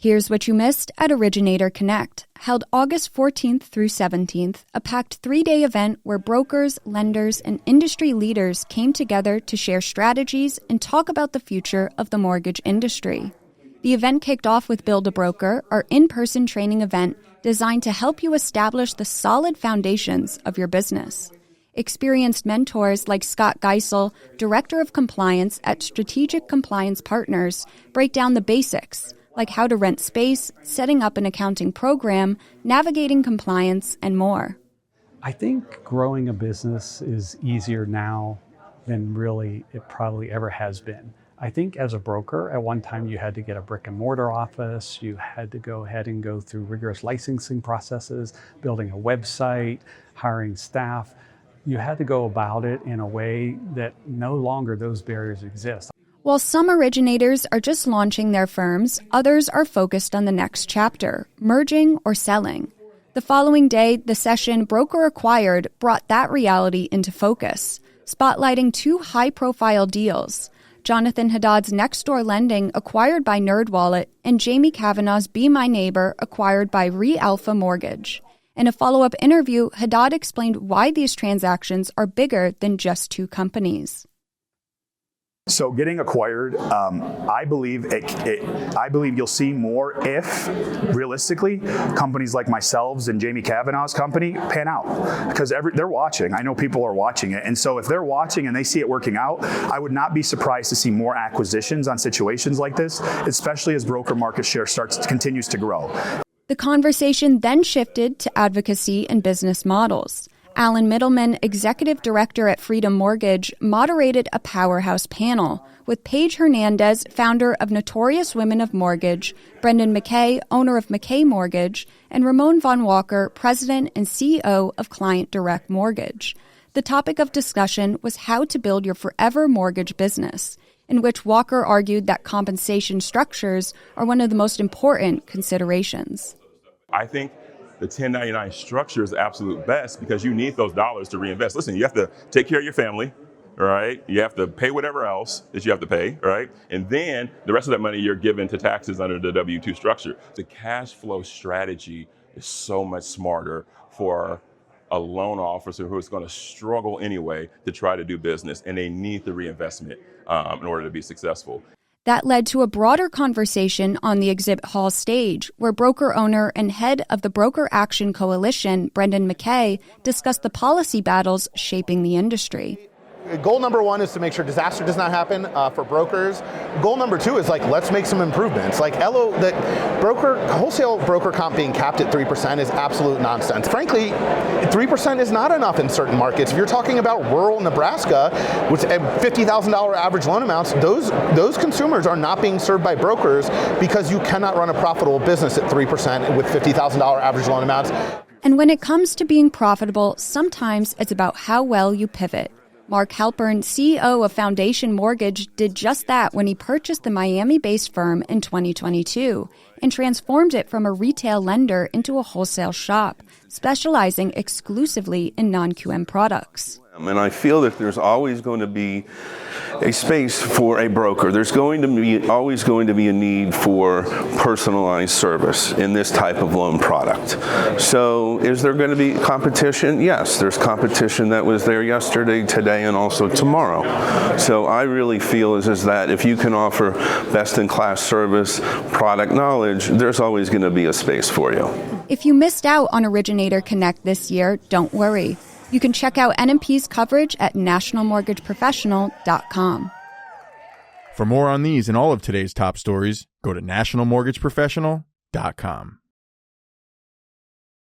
Here's what you missed at Originator Connect, held August 14th through 17th, a packed 3-day event where brokers, lenders, and industry leaders came together to share strategies and talk about the future of the mortgage industry. The event kicked off with Build a Broker, our in-person training event designed to help you establish the solid foundations of your business. Experienced mentors like Scott Geisel, Director of Compliance at Strategic Compliance Partners, break down the basics, like how to rent space, setting up an accounting program, navigating compliance, and more. I think growing a business is easier now than really it probably ever has been. I think as a broker, at one time you had to get a brick and mortar office, you had to go ahead and go through rigorous licensing processes, building a website, hiring staff. You had to go about it in a way that no longer those barriers exist. While some originators are just launching their firms, others are focused on the next chapter, merging or selling. The following day, the session Broker Acquired brought that reality into focus, spotlighting 2 high-profile deals: Jonathan Haddad's Nextdoor Lending acquired by NerdWallet and Jamie Kavanaugh's Be My Neighbor acquired by ReAlpha Mortgage. In a follow-up interview, Haddad explained why these transactions are bigger than just 2 companies. So getting acquired, I believe you'll see more if, realistically, companies like myself and Jamie Kavanaugh's company pan out. Because they're watching. I know people are watching it. And so if they're watching and they see it working out, I would not be surprised to see more acquisitions on situations like this, especially as broker market share continues to grow. The conversation then shifted to advocacy and business models. Alan Middleman, executive director at Freedom Mortgage, moderated a powerhouse panel with Paige Hernandez, founder of Notorious Women of Mortgage, Brendan McKay, owner of McKay Mortgage, and Ramon Von Walker, president and CEO of Client Direct Mortgage. The topic of discussion was how to build your forever mortgage business, in which Walker argued that compensation structures are one of the most important considerations. I think the 1099 structure is the absolute best because you need those dollars to reinvest. Listen, you have to take care of your family, right? You have to pay whatever else that you have to pay, right? And then the rest of that money you're given to taxes under the W-2 structure. The cash flow strategy is so much smarter for a loan officer who is going to struggle anyway to try to do business, and they need the reinvestment in order to be successful. That led to a broader conversation on the exhibit hall stage, where broker owner and head of the Broker Action Coalition, Brendan McKay, discussed the policy battles shaping the industry. Goal number 1 is to make sure disaster does not happen for brokers. Goal number 2 is let's make some improvements. Wholesale broker comp being capped at 3% is absolute nonsense. Frankly, 3% is not enough in certain markets. If you're talking about rural Nebraska with $50,000 average loan amounts, those consumers are not being served by brokers because you cannot run a profitable business at 3% with $50,000 average loan amounts. And when it comes to being profitable, sometimes it's about how well you pivot. Mark Halpern, CEO of Foundation Mortgage, did just that when he purchased the Miami-based firm in 2022 and transformed it from a retail lender into a wholesale shop, specializing exclusively in non-QM products. And I feel that there's always going to be a space for a broker. There's always going to be a need for personalized service in this type of loan product. So is there going to be competition? Yes, there's competition that was there yesterday, today, and also tomorrow. So I really feel is that if you can offer best-in-class service, product knowledge, there's always going to be a space for you. If you missed out on Originator Connect this year, don't worry. You can check out NMP's coverage at nationalmortgageprofessional.com. For more on these and all of today's top stories, go to nationalmortgageprofessional.com.